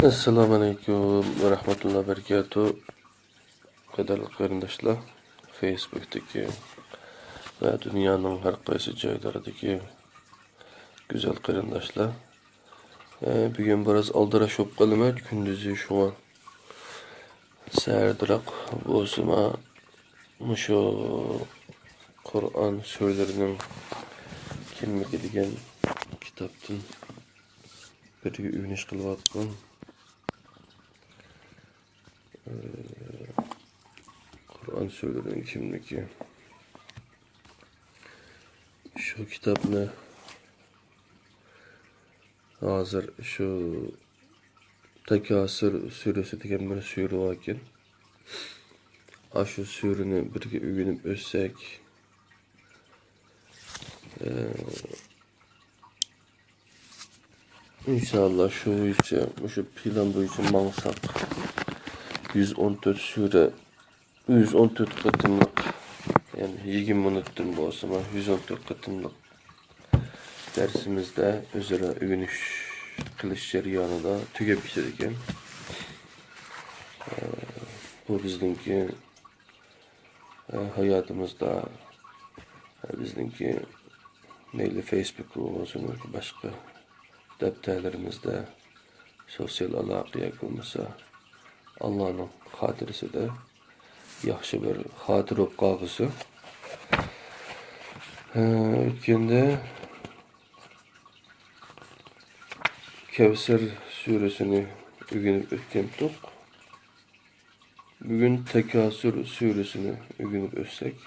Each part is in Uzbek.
Assalamu alaikum ve rahmetullahi ve berekatuhu. Qadarli qarindoshlar, Facebook'daki ve dünyanın her qaysi joylaridagi güzel qarindoshlar. Bugün biraz aldirashib qolaman, kunduzi shunga sərdiroq bo'lsima mushu Qur'on suralarining kimligi degan kitobdan birga o'rganish qilyapman. Kur'an surelerin kimligi. Şu kitapni hozir şu Takasur suresi degan bir sura var ekan. Şu surani birga o'rganib o'tsak, inşallah şu plan bo'yicha mangsak 114 sura 114 qatımlık, yani 20 minutdan bo'lsa 114 qatımlık dersimizde özara öğreniş qilish jarayonida tugab ketadi ekan. Bu bizningki hayotimizda, bizningki mayli Facebook bo'lsin yoki boshqa daftarlarimizda sosyal aloqa bo'lmasa Allah'ın xotirasida yaxshi bir xotir bo'lib qolg'isi. O'tganda Kevser suresini o'rganib o'tgandik. Bugün Tekasür suresini o'rganib o'tsak,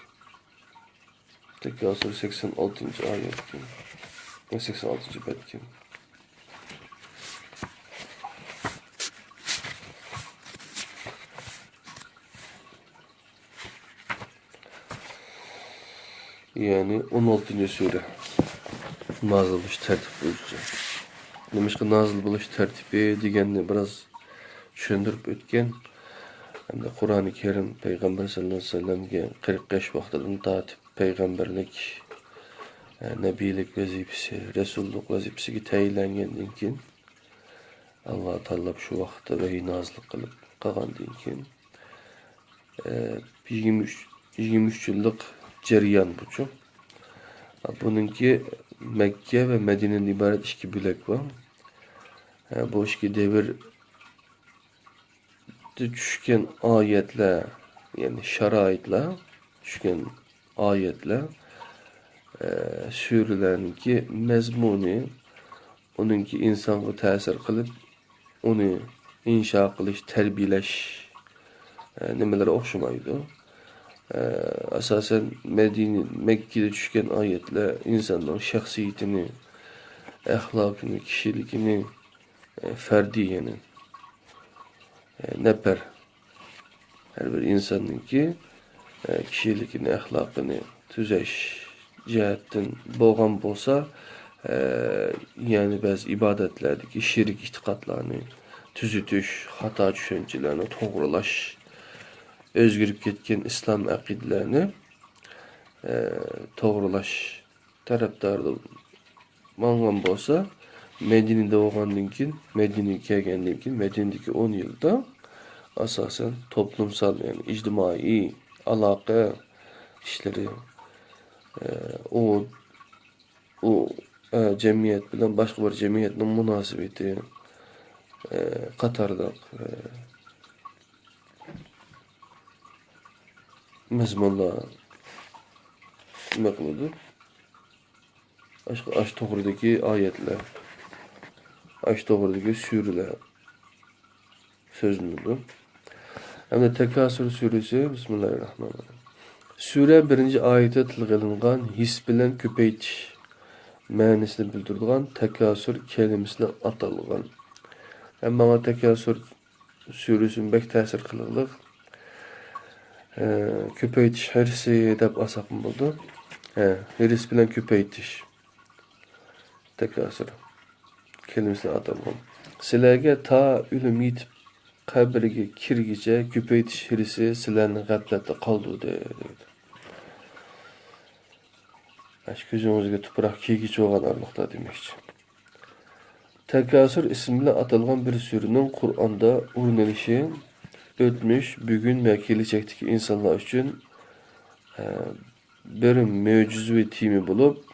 Tekasür 86. ayet ekan. 86. bet ekan. Yani 16. sure nazil bo'lish tertib bo'yicha. Demişki nazil bo'lish tertibi deganni biraz tushuntirib o'tgan. Hamda Qur'oni Karim Payg'ambar sallallohu alayhi vasallamga 45 vaqtidan tortib payg'ambarlik, nabiylik vazifasi, rasullik vazifasiga tayinlangandan keyin Alloh taolo shu vaqtda vahiy nozil qilib qolgandan keyin 23 yillik jarayon bu. Bununki Mekke ve Medine'nin ibaret iki bölek var. Bu iki devir düşken ayetler, yani şaraitler, düşken ayetler surelerinki mezmuni, onunki insanı tesir kılıp onu inşa kılış, terbiyeleş nemelere okşamaydı. Asasen Mekke'de düşken ayetler insanların şahsiyetini, ahlakını, kişilikini, ferdiyeni neper. Her bir insanın ki kişilikini, ahlakını tüzeş cihetten boğan bolsa, yani bazı ibadetlerdeki şirik itikatlarını tüzütüş, hata düşüncelerini doğrulaş, özgürlük ketken İslam akidelerini doğrulaş taraftarda mangan bolsa, Medine'de oğandan keyin, Medine'ye kelgandan keyin, Medine'deki 10 yılda asasen toplumsal, yani ictimai alaka işleri o cemiyet bilen başka bir cemiyetin münasebeti Katar'da mezmunlar ne kıldı? Aş toğrudaki ayetler, aş toğrudaki sureler sözünüdür. Hem de Tekasür suresi, Bismillahirrahmanirrahim. Sure 1. ayette tilg'ilingan his bilen köpeytiş ma'nisini bildirgan Tekasür kelimesine atalgan. Hem bana Tekasür suresinin bek ta'sir qiliqliq köpeytiş hirsi deb asaqım bo'ldi. Hirs bilen köpeytiş Tekasür kelimesine atalgan. Sizlarga ta ölüm yetib qabrga kirgicha köpeytiş hirsi sizlarni g'aflatda qoldirdi dedi. Aşk gözünüzge toprak kiygiç olgan arlıqda demekçi. Tekasür isimli atalgan bir sürünün Kur'an'da ürünelişi ötmüş, bugün ve gelecekteki insanlar için bir mucizevi timi bulup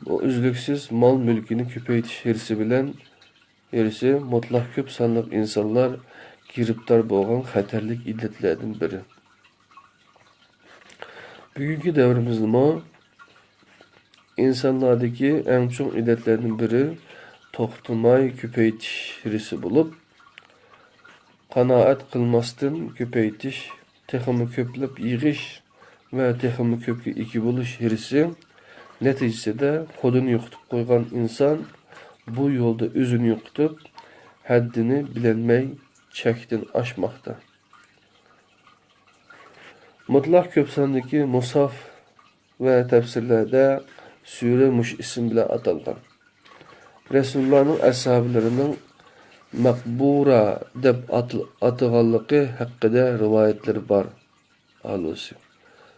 bu üzlüksüz mal mülkünü köpeytiş hirsi mutlak köp sanlık insanlar giriptar boğan xatarlik illetlerden biri. Bugünkü devrimizde o insanlardaki en çok illetlerden biri toxtumay köpeytiş hirsi bulup qanaat qılmasdan köpeytiş, teximi köplep yığış ve teximi köpke iki buluş hirsi neticesinde kodunu yokutup koygan insan bu yolda özünü yokutup haddini bilenmey çektin aşmakta. Mutlak köpsandaki musaf ve tefsirlerde Sure Muş isim bile atalgan. Resulullah'ın ashablarının Makbura deb atığanlığı hakkında rivayetleri var. Alısı.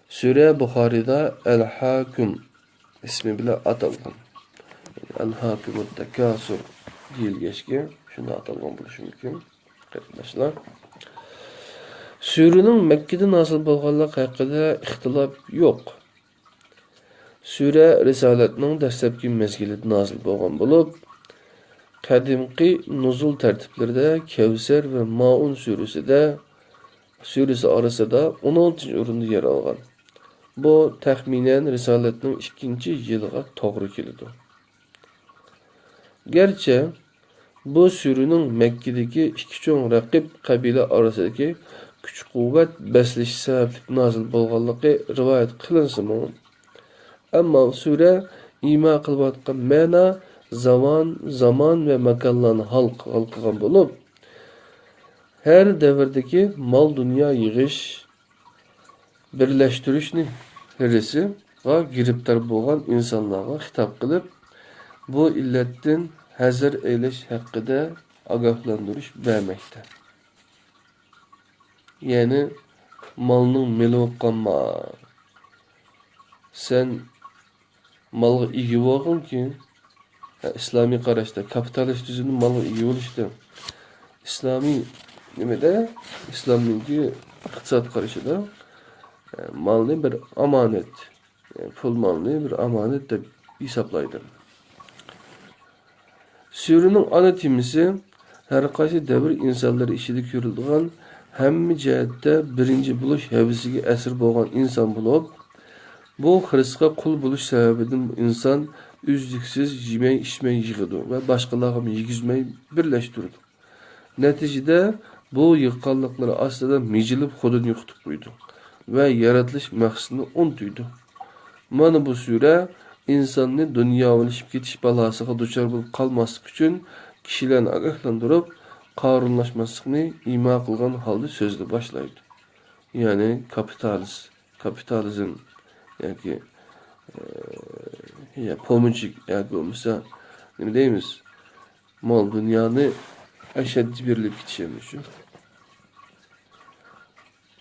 Sure Bukhari'da El-Hakim ismi bile atalgan. El-Hakimut Tekasur deyilgeçki. Şunu atalgan buluşu mümkün. Arkadaşlar. Surenin Mekke'de nasıl bolganlığı hakkında ihtilaf yok. Sure Risaletinin dastlabki mezgilida nazil bolgan bolup, qadimki nuzul tertiplerinde Kevser ve Maun suresi arasında 16. orunda yer algan. Bu tahminen Risaletinin 2. yılıga toğru kelidi. Gerçi bu surenin Mekke'deki iki çoğun rakip kabile arasındaki küçük kuvvet besleşi sebeplik nazil bolganlığı rivayet kılınsın mı? Ama sure ima kılbatkan mena zaman ve mekanlarını halkıgan bulup her devirdeki mal dünya yığış birleştirişni hirisi ve giriptar bolgan insanlarga hitap kılıp bu illetten hazır eyleş hakkında agahlandırış vermekte. Yani malının meli kalma. Sen malga igi bolgun ki İslami qarashda kapitalist düzünün malga igi boluşda İslami nimede İslam'ınki iqtisad qarashida malni bir amanet, pul malni bir amanet deb hesaplaydı. Surenin ana temisi her qaysi devir insanları işide görüldüğün hem cihette birinci buluş hevesiga esir bolgan insan bulup bu hırsqa kul buluş sebebinden insan üzdüksüz yemey içmey yığıdı ve başkalarına yigizmey birleştirdi. Neticede bu yıkanlıkları aslında mecilip kodunu yutup koydu ve yaratılış maksını untuydu. Mana bu sure insanı dünya oluşup ketiş balasıga duçar bulup kalmaslık için kişilerini agahlandırıp qarunlaşmasını ima kılgan halde sözde başlaydı. Yani kapitalizm yani pomicik yani olmasa ne deyimiz mal dünyanı eşeddi birlik geçirmiş.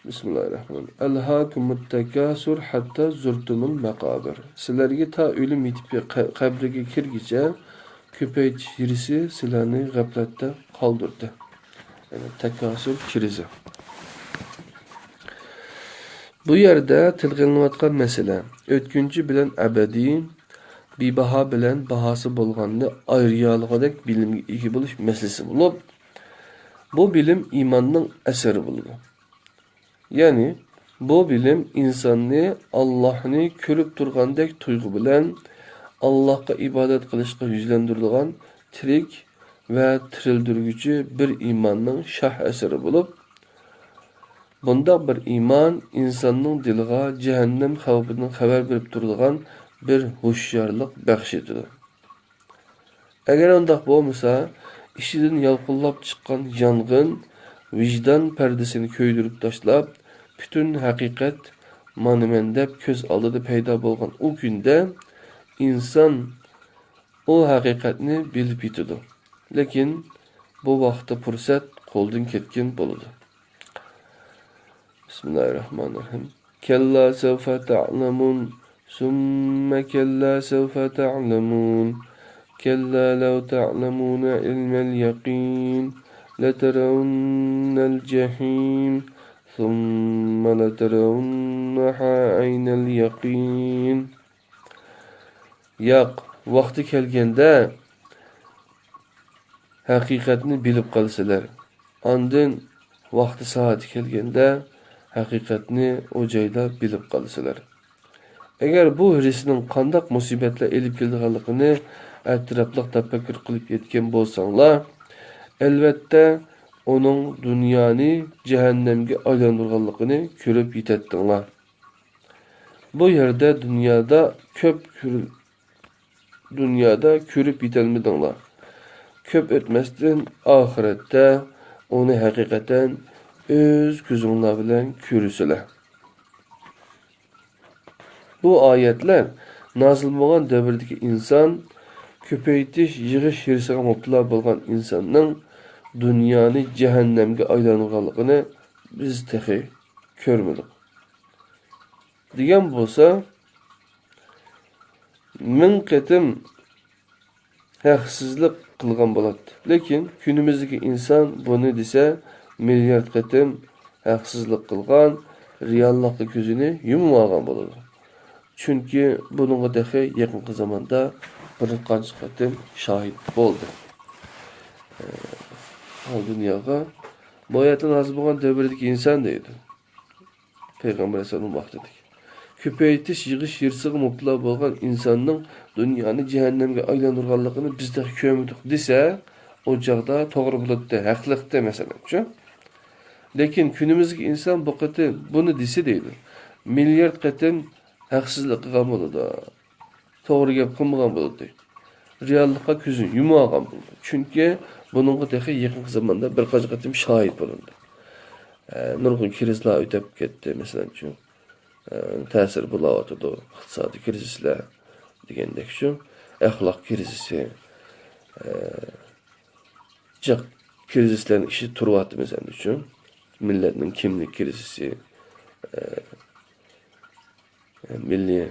Bismillahirrahmanirrahim. El-Hakumut tekasur hatta zurtumul makabir. Sizlerge ta ölüm yetip kabrige kirgice köpeyç hirisi sizlerini gaflette kaldırdı. Yani tekasur krizi. Bu yerde tilgınlıvatkan mesele ötküncü bilen ebedi bibaha bilen bahası bolganını ayrıyalıqadek bilimge egi buluş meselesi bulup bu bilim imanның eseri bulup. Yani bu bilim insanı Allah'ını körüp turgandek tuygu bilen Allah'a ibadet kılışqa yüzlendirilgan tirik ve tirildirgücü bir imanның şah eseri bulup bunda bir iman insanның dilga cehennem xavfinden haber verip turulgan bir hoşyarlık bəxşetidir. Eğer ondaq bolmasa, işidin yalqullap çıkan yangın, vicdan perdesini köydürüp taşlap, bütün hakikat manimendep köz aldığı peyda bolgan o günde insan o hakikatni bilip yitidir. Lekin bu vaqtda fursat qo'ldan ketgan bo'ladi. Bismillahirrahmanirrahim. Kella sawfa ta'lamun summa kella sawfa ta'lamun كلا لو تعلمون علم اليقين لترون الجحيم ثم لترونها عين اليقين. Yo'q, vaqti kelganda haqiqatni bilib qolsalar, ondan vaqti soati kelganda haqiqatni o joyda bilib qolsalar. Agar bu hirisning qanday musibatlar elib kelganligini atrofliq tafakkur qilib yetgan bo'lsanglar, albatta onun dunyoni jahannamga aylantirganligini ko'rib yetadinglar. Bu yerda dünyada ko'rib yetelmedinglar. Köp ötmezden ahiretdə onu hakikaten öz gözünlər bilen görürsülər. Bu ayetler nazil bolgan dövrдәге insan köpeytiş, yığış hirsiga mubtala bolgan insanның dünyani cehennemge aylanırganlığını biz tehi görmedik. Diyen bolsa, min qetim haksızlık kılgan bolat. Lekin günümüzdeki insan bunu dese milyard qetim haksızlık kılgan, reallıklı gözünü yummagan boladı. Çünkü bununla dahi yakın zamanda bir qancha qetim şahit oldu. O dünyaya bu hayatın az bolgan dövrdeki insan deydi. Peygamber Aleyhisselam'ın vaxtıdır. Köpeytiş, yığış, yırtığı mutlu bolgan insanның dünyanı cehennemge aylanırganlığını bizde kömüdük dese, o çağda doğru bulutda, haqlıqda mesela. Lekin günümüzdeki insan bu qetim bunu dese deydi. Milyard qetim haqsızlık qilgan bo'ladi. To'g'ri gap qilmagan bo'ladi. Reallikqa ko'zini yummagan bo'ladi. Chunki buningga dahi yaqin zamanda bir qancha qetim shohid bo'lindi. Nurg'un krizlar o'tib ketdi, masalan, ta'sir bo'layotdi, iqtisodiy krizislar degandek shu, axloq krizisi, jiq krizislarning ishi turyapti masalan uchun, millatning kimlik krizisi, milliy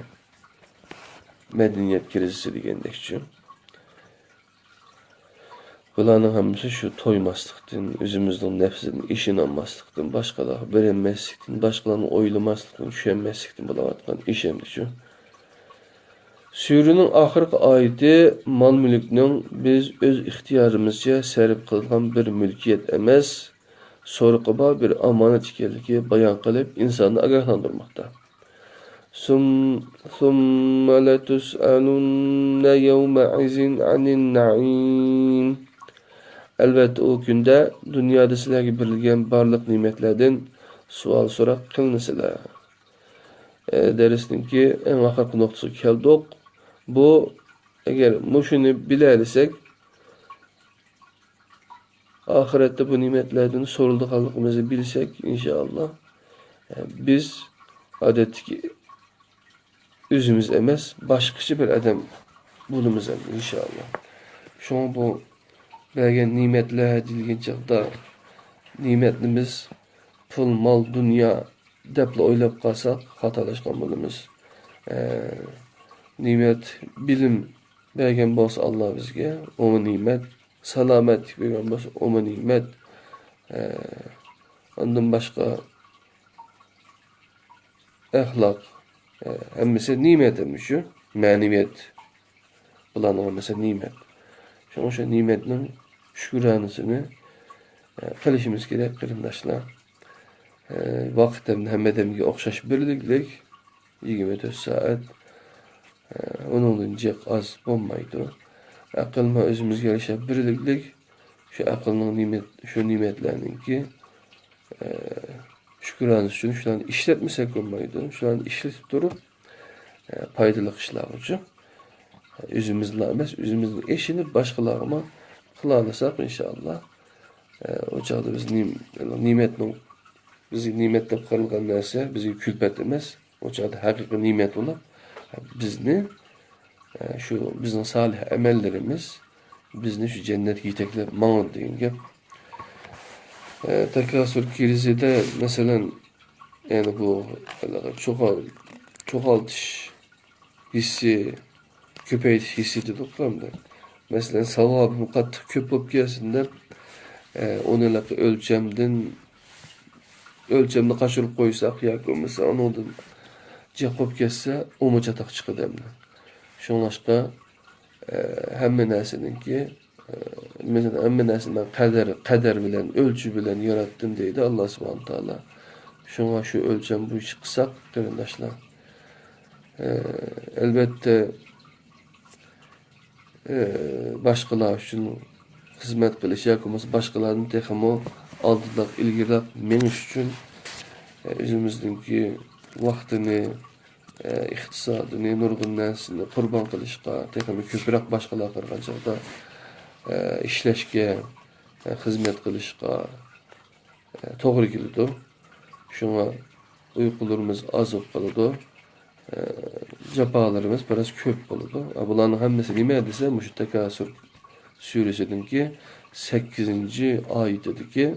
madaniyat krizisi degandek shu. Bularning hammasi shu to'ymaslikdan, o'zimizning nafsimizni ishonmaslikdan, boshqalarga berilmaslikdan, boshqalarni o'ylamaslikdan, tushunmaslikdan bo'layotgan ish endi shu. Surining oxirgi oyati mol-mulkning biz o'z ixtiyorimizcha sarf qilgan bir mulkiyat emas, so'riqba bir omonat ekanligi bayon qilib, insonni ogohlantirmoqda. ثم لتسألن يومئذ عن النعيم. Elbette o günde dünyada sizlerge berilgen barlık nimetlerden sual sorak kılınısılar. Derisinin ki en ahirki noktası keldik. Bu eğer muşunu bilersek ahirette bu nimetlerden soruldu kaldıkımızı bilsek inşallah biz adetki üzümüz emez başkası bir adam bulumuz inşallah. Şu an bu belki nimetler edilgen çağda nimetimiz pul, mal, dünya deple oylap kalsak hatalaşkan bulumuz. Nimet, bilim belki olsa Allah bizge, o nimet, salametlik belki olsa o nimet, ondan başka ahlak, hemmesi nimet demiş şu, maneviyat bulanlar mesela nimet. Şu nimetin şükranısını qilishimiz kerak qarindoshlar. Vaqtdan hammadamga o'xshash birliklik 24 soat uningdan jiq oz bo'lmaydi. Aqlma o'zimizga yarasha birliklik shu aqlning shu ne'matlarninki shukranasi uchun shularni ishlatmasak bo'lmaydi. Shularni ishlatib turib foydali ishlar uchun özümüzle emas, özümüzün eşini başkalarına kılarsak inşallah o çağda biz bizi nimetle kırılgan narsa bizi külpet emez. O çağda hakiki nimet olup bizim salih emellerimiz bizni şu cennet yetekler mağın deyin gap. Tekasür krizide mesela yani bu çoğaltış hissi köpeği hissediyorlar da mesela savabım kattık köp bolup gelsin dep onu ölçemde kaçırıp koysak ya mesela ondan Jakob kesse o çatak çıkı demle. Şoňlaşka hemme näseninki mesela hemme näsinden kader bilen ölçü bilen yarattım deydi Allah Subhanahu taala. Şoňa şu ölçem bu işi kısak göndaşlar. Elbette başkalar üçün hizmet kılışı yakımız başkalarının tekamo aldılar ilgiler meniş üçün özümüzdeki vaktini iktisadyny nurgun näsini kurban kılışka tekamo köpürak başkalar kırgançakda işleşke hizmet kılışka togry kilidi. Şoňa uykularımız az bolup kalady. Japalarımız biraz köp boludy. Bularning hemmesi nime dese muşu Tekasür Sûresidinki 8-nji aýetidiki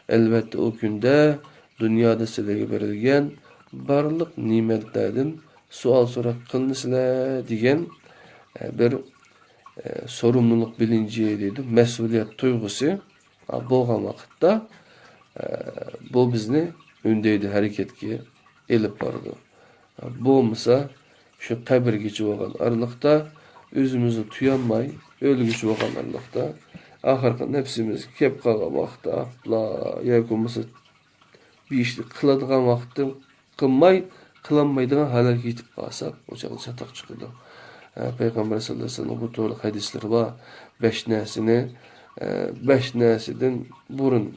elbette o günde dünyada sizlerge berilgen barlyk nimetlerden sual sorak kılnysılar digen bir sorumluluk bilinci deydi, mesuliyet duygusu bolgan wagtda bu bizni ündeydi hareketke elip bardy. Bolmasa şu kabir geçi bolgan aralykda özümüzü tuyanmay ölgüçü bolgan aralykta ahyrky nefsimiz kep kalgan wagtda la ýa-da bir işni kıladygan wagtda kılmay kılanmaýdygan halga gitip kalsak o çatak çykydy. Peygamber sallallahu aleyhi ve sellem bu toğruluk hadisleri var. 5 näsini 5 näsiden burun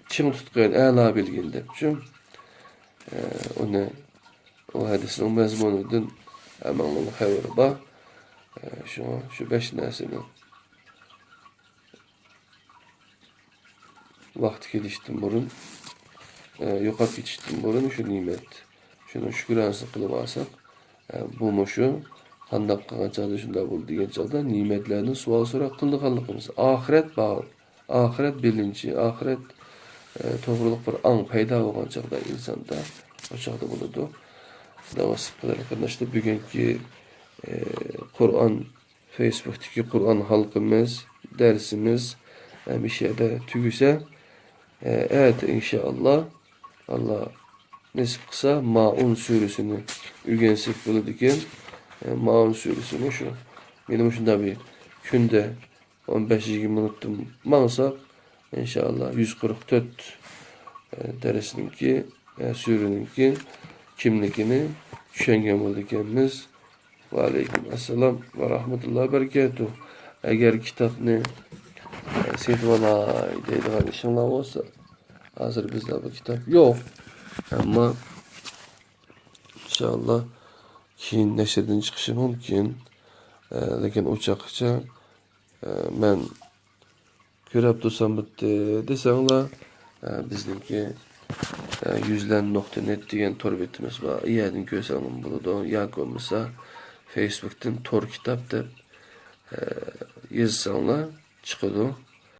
çim tutgan äla bilgin depçi. O hadisin mezmunundan amanlyň haberi bar. Şu 5 näsini wagt gelişdim burun ýokap geçdim burun şu nimet. Şunu şükransyz kılıp alsak bu moşu handak kılgan şunda bol digen çağda nimetlerini sual sorak kıldyganlygymyz. Ahiret bağı, ahiret bilinci, ahiret toğruluk bir an payda bolgan çağda insanda o çağda boludy. Dawasy kadar arkadaşlar bugünkü Kur'an Facebook'taki Kur'an halkımız dersimiz bir şeyde tügüse evet inşallah Allah nesip kısa Maun suresini ügensik buludiken Maun suresini şu benim şunda bir günde 15-20 minuttum mansak inşallah 144 deresininki sureninki kimlikini düşengen buludikenimiz ve aleyküm esselam ve rahmetullahi berekatuhu. Eğer kitapni setip alay deydigan işiňler bolsa hazır bizde bu kitap yok. Ama inşallah keyin neşrden çıkışı mümkin. Lekin uçakça men görüp dursam bitti deseňler bizninki yüzlen.net diyen tor betimiz var. Ýerden görsem buludy. Ýa bolmasa Facebook'tan tor kitap dep yazsaňlar çıkady.